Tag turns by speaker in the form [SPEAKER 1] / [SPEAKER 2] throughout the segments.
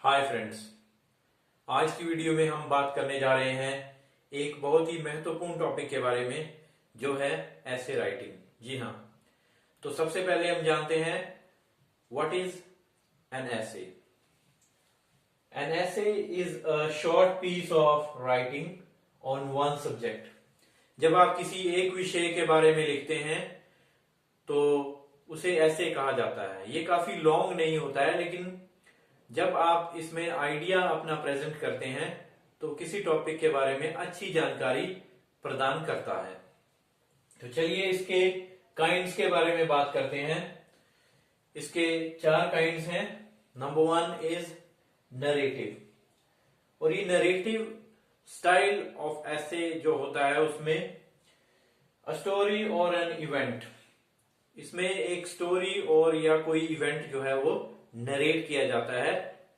[SPEAKER 1] Hi friends, आज की video में हम बात करने जा रहे हैं एक बहुत ही महत्वपूर्ण टॉपिक के बारे में जो है ऐसे राइटिंग। जी हाँ, तो सबसे पहले हम जानते हैं what is an essay. An essay is a short piece of writing on one subject. जब आप किसी एक विषय के बारे में लिखते हैं तो उसे ऐसे कहा जाता है। ये काफी लॉन्ग नहीं होता है, लेकिन जब आप इसमें आइडिया अपना प्रेजेंट करते हैं तो किसी टॉपिक के बारे में अच्छी जानकारी प्रदान करता है। तो चलिए इसके काइंड्स के बारे में बात करते हैं। इसके 4 काइंड्स हैं। नंबर 1 इज नरेटिव, और ये नरेटिव स्टाइल ऑफ ऐसे जो होता है उसमें अ स्टोरी और एन इवेंट, इसमें एक स्टोरी और या कोई इवेंट जो है वो नरेट किया जाता है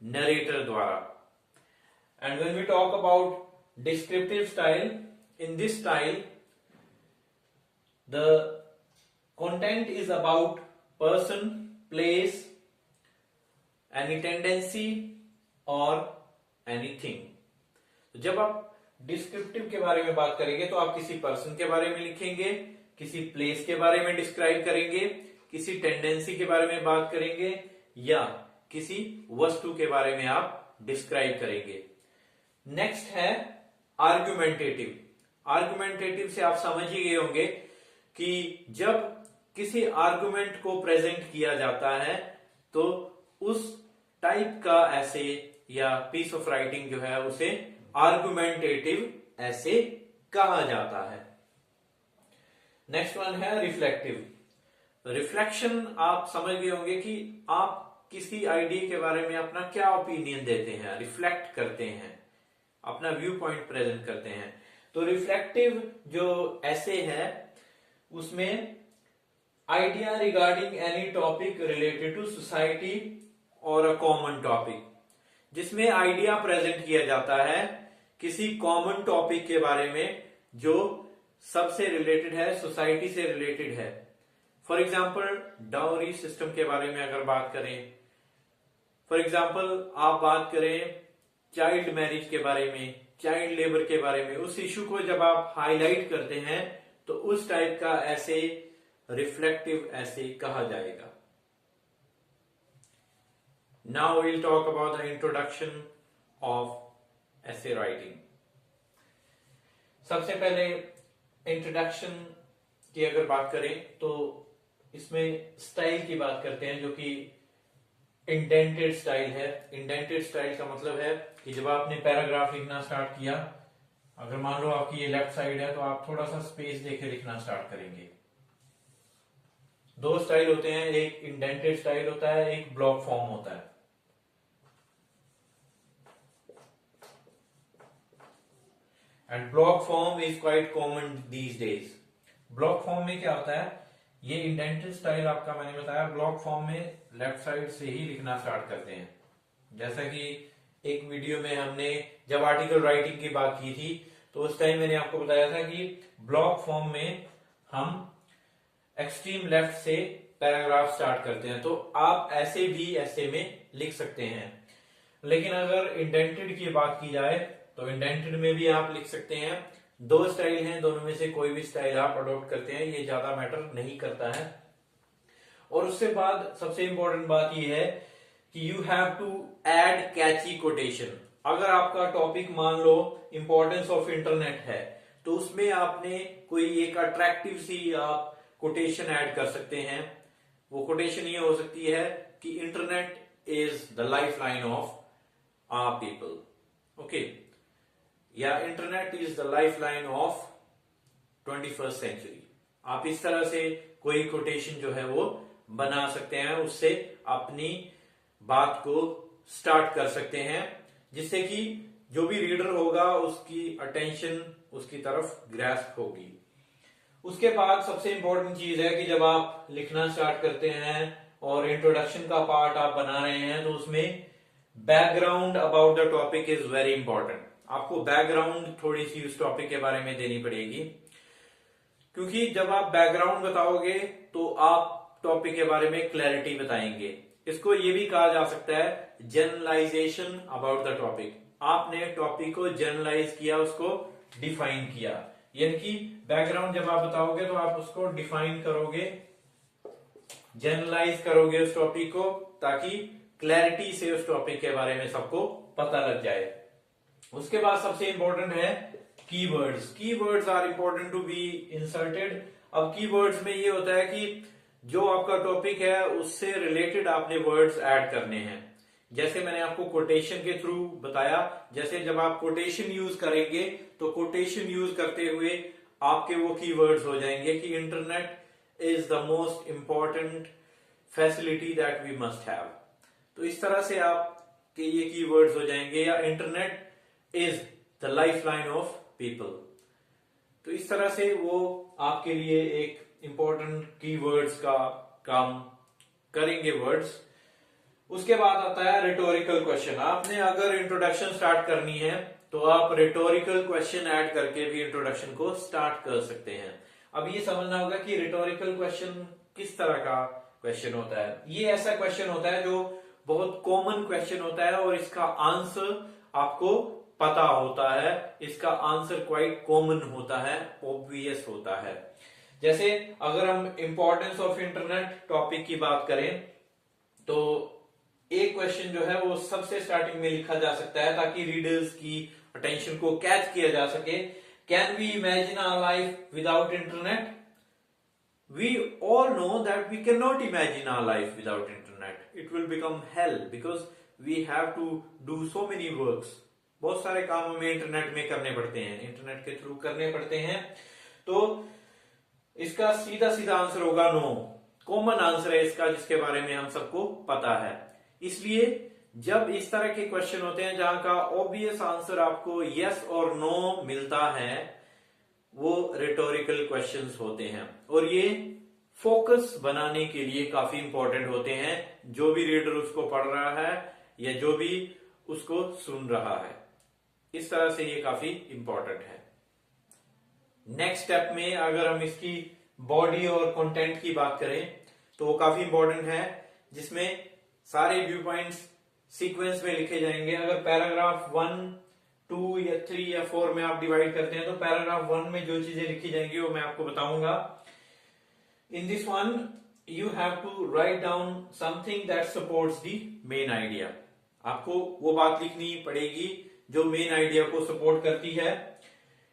[SPEAKER 1] नरेटर द्वारा। And when we talk about descriptive style, in this style the content is about person, place, any tendency और एनीथिंग। जब आप डिस्क्रिप्टिव के बारे में बात करेंगे तो आप किसी पर्सन के बारे में लिखेंगे, किसी प्लेस के बारे में डिस्क्राइब करेंगे, किसी टेंडेंसी के बारे में बात करेंगे या किसी वस्तु के बारे में आप डिस्क्राइब करेंगे। नेक्स्ट है आर्गुमेंटेटिव। आर्गुमेंटेटिव से आप समझ ही गए होंगे कि जब किसी आर्गुमेंट को प्रेजेंट किया जाता है तो उस टाइप का ऐसे या पीस ऑफ राइटिंग जो है उसे आर्गुमेंटेटिव ऐसे कहा जाता है। नेक्स्ट वन है रिफ्लेक्टिव। रिफ्लेक्शन आप समझ गए होंगे कि आप किसी आइडिया के बारे में अपना क्या ओपिनियन देते हैं, रिफ्लेक्ट करते हैं, अपना व्यू पॉइंट प्रेजेंट करते हैं। तो रिफ्लेक्टिव जो ऐसे है उसमें idea regarding any topic related to society और अ कॉमन टॉपिक, जिसमें आइडिया प्रेजेंट किया जाता है किसी कॉमन टॉपिक के बारे में जो सबसे रिलेटेड है, सोसाइटी से रिलेटेड है। फॉर एग्जाम्पल डाउरी सिस्टम के बारे में अगर बात करें, फॉर एग्जाम्पल आप बात करें चाइल्ड मैरिज के बारे में, चाइल्ड लेबर के बारे में, उस इश्यू को जब आप हाईलाइट करते हैं तो उस टाइप का ऐसे रिफ्लेक्टिव ऐसे कहा जाएगा। Now we will talk about the introduction of essay writing. सबसे पहले इंट्रोडक्शन की अगर बात करें तो इसमें स्टाइल की बात करते हैं जो कि इंडेंटेड स्टाइल है। इंडेंटेड स्टाइल का मतलब है कि जब आपने पैराग्राफ लिखना स्टार्ट किया, अगर मान लो आपकी ये लेफ्ट साइड है तो आप थोड़ा सा स्पेस देके लिखना स्टार्ट करेंगे। 2 स्टाइल होते हैं, एक इंडेंटेड स्टाइल होता है, एक ब्लॉक फॉर्म होता है। And block form is quite common these days. Block form में क्या होता है, ये इंडेंटेड स्टाइल आपका मैंने बताया, ब्लॉक फॉर्म में लेफ्ट साइड से ही लिखना स्टार्ट करते हैं। जैसा कि एक वीडियो में हमने जब आर्टिकल राइटिंग की बात की थी तो उस टाइम मैंने आपको बताया था कि ब्लॉक फॉर्म में हम एक्सट्रीम लेफ्ट से पैराग्राफ स्टार्ट करते हैं, तो आप ऐसे भी ऐसे में लिख सकते हैं। लेकिन अगर इंडेंटेड की बात की जाए तो इंडेंटेड में भी आप लिख सकते हैं। 2 स्टाइल हैं, दोनों में से कोई भी स्टाइल आप अडॉप्ट करते हैं, ये ज्यादा मैटर नहीं करता है। और उससे बाद सबसे इंपॉर्टेंट बात ये है कि you have to add catchy quotation. अगर आपका टॉपिक मान लो इंपॉर्टेंस ऑफ इंटरनेट है तो उसमें आपने कोई एक अट्रैक्टिव सी आप कोटेशन ऐड कर सकते हैं। वो कोटेशन ये हो सकती है कि internet is the lifeline of our people, okay, या internet is the lifeline of 21st century. आप इस तरह से कोई कोटेशन जो है वो बना सकते हैं, उससे अपनी बात को स्टार्ट कर सकते हैं, जिससे कि जो भी रीडर होगा उसकी अटेंशन उसकी तरफ ग्रैस्प होगी। उसके बाद सबसे इंपॉर्टेंट चीज है कि जब आप लिखना स्टार्ट करते हैं और इंट्रोडक्शन का पार्ट आप बना रहे हैं तो उसमें background about the topic is very important. आपको बैकग्राउंड थोड़ी सी उस टॉपिक के बारे में देनी पड़ेगी, क्योंकि जब आप बैकग्राउंड बताओगे तो आप टॉपिक के बारे में क्लैरिटी बताएंगे। इसको ये भी कहा जा सकता है जनरलाइजेशन अबाउट द टॉपिक। आपने टॉपिक को जनरलाइज किया, उसको डिफाइन किया, यानी कि बैकग्राउंड जब आप बताओगे तो आप उसको डिफाइन करोगे, जनरलाइज करोगे उस टॉपिक को, ताकि क्लैरिटी से उस टॉपिक के बारे में सबको पता लग जाए। उसके बाद सबसे इंपॉर्टेंट है keywords. Keywords are important to be inserted. अब कीवर्ड्स में ये होता है कि जो आपका टॉपिक है उससे रिलेटेड आपने वर्ड्स ऐड करने हैं। जैसे मैंने आपको कोटेशन के थ्रू बताया, जैसे जब आप कोटेशन यूज करेंगे तो कोटेशन यूज करते हुए आपके वो कीवर्ड्स हो जाएंगे कि internet is the most important facility that we must have. तो इस तरह से आपके ये कीवर्ड्स हो जाएंगे, या internet is the lifeline of people. तो इस तरह से वो आपके लिए एक इंपॉर्टेंट कीवर्ड्स का काम करेंगे वर्ड्स। उसके बाद आता है रिटोरिकल क्वेश्चन। आपने अगर इंट्रोडक्शन स्टार्ट करनी है तो आप रिटोरिकल क्वेश्चन ऐड करके भी इंट्रोडक्शन को स्टार्ट कर सकते हैं। अब ये समझना होगा कि रिटोरिकल क्वेश्चन किस तरह का क्वेश्चन होता है। ये ऐसा क्वेश्चन होता है जो बहुत कॉमन क्वेश्चन होता है और इसका आंसर आपको पता होता है, इसका आंसर क्वाइट कॉमन होता है, ऑब्वियस होता है। जैसे अगर हम इंपॉर्टेंस ऑफ इंटरनेट टॉपिक की बात करें तो एक क्वेश्चन जो है वो सबसे स्टार्टिंग में लिखा जा सकता है ताकि रीडर्स की अटेंशन को कैच किया जा सके। Can we imagine our life without internet? We all know that we cannot imagine our life without internet. It will become hell because we have to do so many works. बहुत सारे काम हमें internet में करने पड़ते हैं, internet के through करने पड़ते हैं। तो इसका सीधा सीधा आंसर होगा नो। कॉमन आंसर है इसका, जिसके बारे में हम सबको पता है। इसलिए जब इस तरह के क्वेश्चन होते हैं जहां का ऑब्वियस आंसर आपको यस और नो मिलता है, वो रिटोरिकल क्वेश्चंस होते हैं और ये फोकस बनाने के लिए काफी इंपॉर्टेंट होते हैं। जो भी रीडर उसको पढ़ रहा है या जो भी उसको सुन रहा है, इस तरह से ये काफी इंपॉर्टेंट है। नेक्स्ट स्टेप में अगर हम इसकी बॉडी और कंटेंट की बात करें तो वो काफी इंपॉर्टेंट है, जिसमें सारे व्यू पॉइंट्स सीक्वेंस में लिखे जाएंगे। अगर पैराग्राफ 1, 2 या 3 या 4 में आप डिवाइड करते हैं तो पैराग्राफ 1 में जो चीजें लिखी जाएंगी वो मैं आपको बताऊंगा। In this one you have to write down something that supports the main idea. आपको वो बात लिखनी पड़ेगी जो मेन आइडिया को सपोर्ट करती है।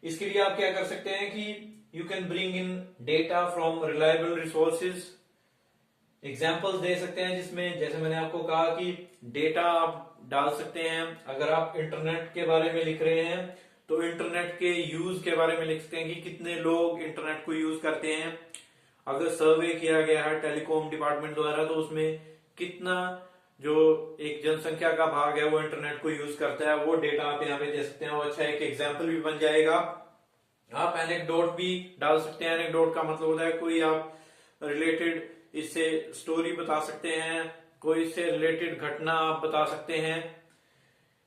[SPEAKER 1] इसके लिए आप क्या कर सकते हैं कि you can bring in data from reliable resources. Examples दे सकते हैं जिसमें, जैसे मैंने आपको कहा कि डेटा आप डाल सकते हैं। अगर आप इंटरनेट के बारे में लिख रहे हैं तो इंटरनेट के यूज के बारे में लिख सकते हैं कि कितने लोग इंटरनेट को यूज करते हैं। अगर सर्वे किया गया है टेलीकॉम डिपार्टमेंट द्वारा तो उसमें कितना जो एक जनसंख्या का भाग है वो इंटरनेट को यूज करता है, वो डेटा आप यहाँ पे दे सकते हैं। वो अच्छा एक एग्जाम्पल भी बन जाएगा। आप एनेक्डोट भी डाल सकते हैं। एनेक्डोट का मतलब होता है कोई आप रिलेटेड इससे स्टोरी बता सकते हैं, कोई इससे रिलेटेड घटना आप बता सकते हैं।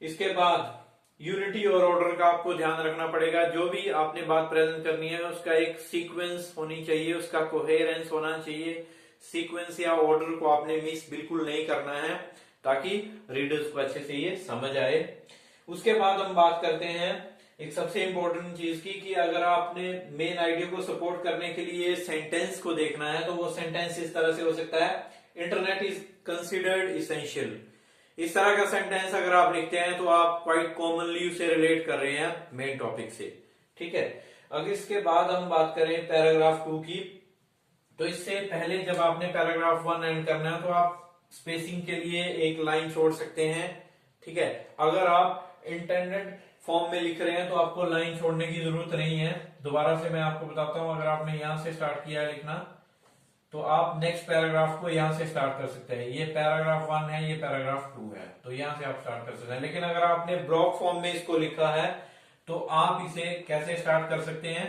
[SPEAKER 1] इसके बाद यूनिटी और ऑर्डर का आपको ध्यान रखना पड़ेगा। जो भी आपने बात प्रेजेंट करनी है उसका एक सीक्वेंस होनी चाहिए, उसका कोहेरेंस होना चाहिए। सीक्वेंस या ऑर्डर को आपने मिस बिल्कुल नहीं करना है ताकि रीडर्स को अच्छे से ये समझ आए। उसके बाद हम बात करते हैं एक सबसे इंपॉर्टेंट चीज की कि अगर आपने मेन आइडिया को सपोर्ट करने के लिए सेंटेंस को देखना है तो वो सेंटेंस इस तरह से हो सकता है, इंटरनेट इज कंसिडर्ड इसेंशियल। इस तरह का सेंटेंस अगर आप लिखते हैं तो आप क्वाइट कॉमनली उसे रिलेट कर रहे हैं मेन टॉपिक से। ठीक है। अगर इसके बाद हम बात करें पैराग्राफ 2 की, तो इससे पहले जब आपने पैराग्राफ 1 एंड करना है तो आप स्पेसिंग के लिए एक लाइन छोड़ सकते हैं। ठीक है। अगर आप इंटेंडेड फॉर्म में लिख रहे हैं तो आपको लाइन छोड़ने की जरूरत नहीं है। दोबारा से मैं आपको बताता हूं, अगर आपने यहां से स्टार्ट किया है लिखना तो आप नेक्स्ट पैराग्राफ को यहां से स्टार्ट कर सकते हैं। ये पैराग्राफ 1 है, ये पैराग्राफ 2 है, तो यहां से आप स्टार्ट कर सकते हैं। लेकिन अगर आपने ब्लॉक फॉर्म में इसको लिखा है तो आप इसे कैसे स्टार्ट कर सकते हैं?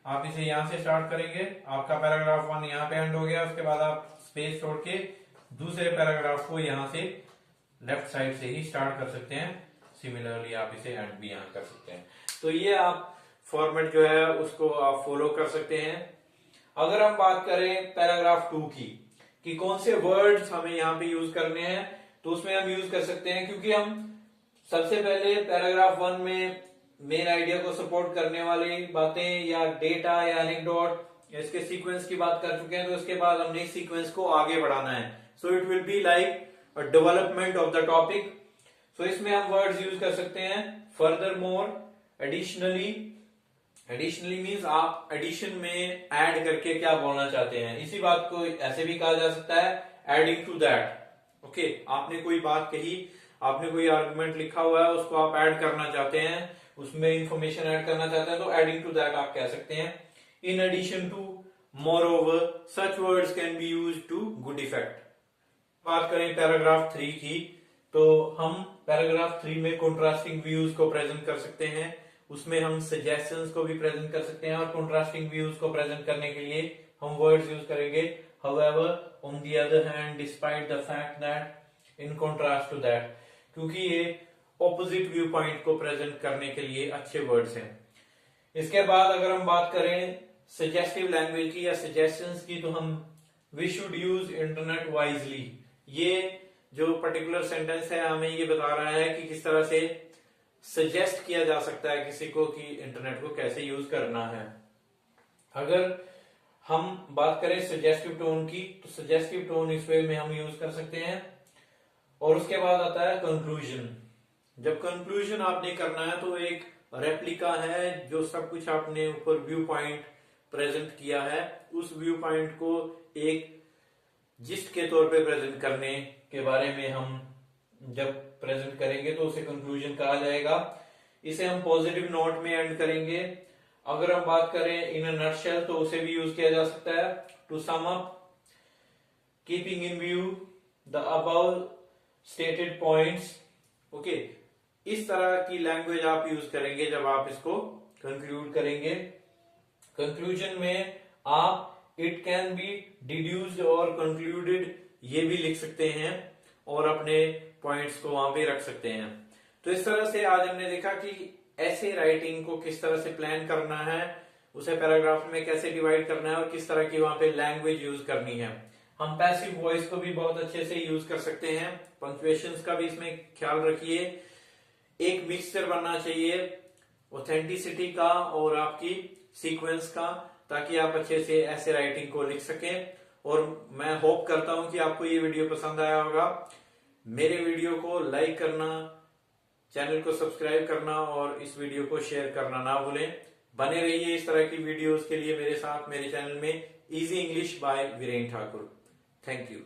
[SPEAKER 1] आप इसे यहां से स्टार्ट करेंगे, आपका पैराग्राफ 1 यहाँ पे एंड हो गया, उसके बाद आप स्पेस छोड़ के दूसरे पैराग्राफ को यहां से लेफ्ट साइड से ही स्टार्ट कर सकते हैं। सिमिलरली आप इसे एंड भी यहां कर सकते हैं। तो ये आप फॉर्मेट जो है उसको आप फॉलो कर सकते हैं। अगर हम बात करें पैराग्राफ 2 की कि कौन से वर्ड्स हमें यहाँ पे यूज करने हैं, तो उसमें हम यूज कर सकते हैं, क्योंकि हम सबसे पहले पैराग्राफ 1 में मेन आइडिया को सपोर्ट करने वाली बातें या डेटा या एनेक्डोट या इसके सीक्वेंस की बात कर चुके हैं, तो इसके बाद हमने इस सीक्वेंस को आगे बढ़ाना है। So it will be like a development of the topic. So इसमें हम वर्ड्स यूज कर सकते हैं furthermore, additionally. Additionally means आप एडिशन में ऐड करके क्या बोलना चाहते हैं। इसी बात को ऐसे भी कहा जा सकता है एडिंग टू दैट। ओके, आपने कोई बात कही, आपने कोई आर्गुमेंट लिखा हुआ है, उसको आप ऐड करना चाहते हैं, उसमें इंफॉर्मेशन ऐड करना चाहते हैं, तो एडिंग टू दैट आप कह सकते हैं। In addition to, moreover, such words can be used to good effect. बात करें पैराग्राफ 3 की, तो हम पैराग्राफ 3 में कंट्रास्टिंग व्यूज को प्रेजेंट कर सकते हैं, उसमें हम सजेशंस को भी प्रेजेंट कर सकते हैं, और कंट्रास्टिंग व्यूज को प्रेजेंट करने के लिए हम वर्ड्स यूज करेंगे however, on the other hand, despite the fact that, in contrast to that, क्योंकि ये ऑपोजिट व्यू पॉइंट को प्रेजेंट करने के लिए अच्छे वर्ड्स हैं। इसके बाद अगर हम बात करें सजेस्टिव लैंग्वेज की या सजेशंस की, तो हम we should use internet wisely. ये जो पर्टिकुलर सेंटेंस है हमें ये बता रहा है कि किस तरह से सजेस्ट किया जा सकता है किसी को कि इंटरनेट को कैसे यूज करना है। अगर हम बात करें सजेस्टिव टोन की, तो सजेस्टिव टोन इस वे में हम यूज कर सकते हैं। और उसके बाद आता है कंक्लूजन। जब कंक्लूजन आपने करना है तो एक रेप्लिका है, जो सब कुछ आपने ऊपर व्यू पॉइंट प्रेजेंट किया है, उस व्यू पॉइंट को एक जिस्ट के तौर पे प्रेजेंट करने के बारे में हम जब प्रेजेंट करेंगे तो उसे कंक्लूजन कहा जाएगा। इसे हम पॉजिटिव नोट में एंड करेंगे। अगर हम बात करें इन अ नटशेल, तो उसे भी यूज किया जा सकता है to sum up, keeping in view the above stated points. Okay, इस तरह की लैंग्वेज आप यूज करेंगे जब आप इसको कंक्लूड करेंगे। कंक्लूजन में आप इट कैन बी डिड्यूस्ड और कंक्लूडेड ये भी लिख सकते हैं और अपने पॉइंट्स को वहां पे रख सकते हैं। तो इस तरह से आज हमने देखा कि ऐसे राइटिंग को किस तरह से प्लान करना है, उसे पैराग्राफ में कैसे डिवाइड करना है और किस तरह की वहां पे लैंग्वेज यूज करनी है। हम पैसिव वॉइस को भी बहुत अच्छे से यूज कर सकते हैं। पंक्चुएशंस का भी इसमें ख्याल रखिए। एक मिक्सचर बनना चाहिए ऑथेंटिसिटी का और आपकी सीक्वेंस का, ताकि आप अच्छे से ऐसे राइटिंग को लिख सकें। और मैं होप करता हूं कि आपको ये वीडियो पसंद आया होगा। मेरे वीडियो को लाइक करना, चैनल को सब्सक्राइब करना और इस वीडियो को शेयर करना ना भूलें। बने रहिए इस तरह की वीडियोस के लिए मेरे साथ, मेरे चैनल में easy English by Viren Thakur. Thank you.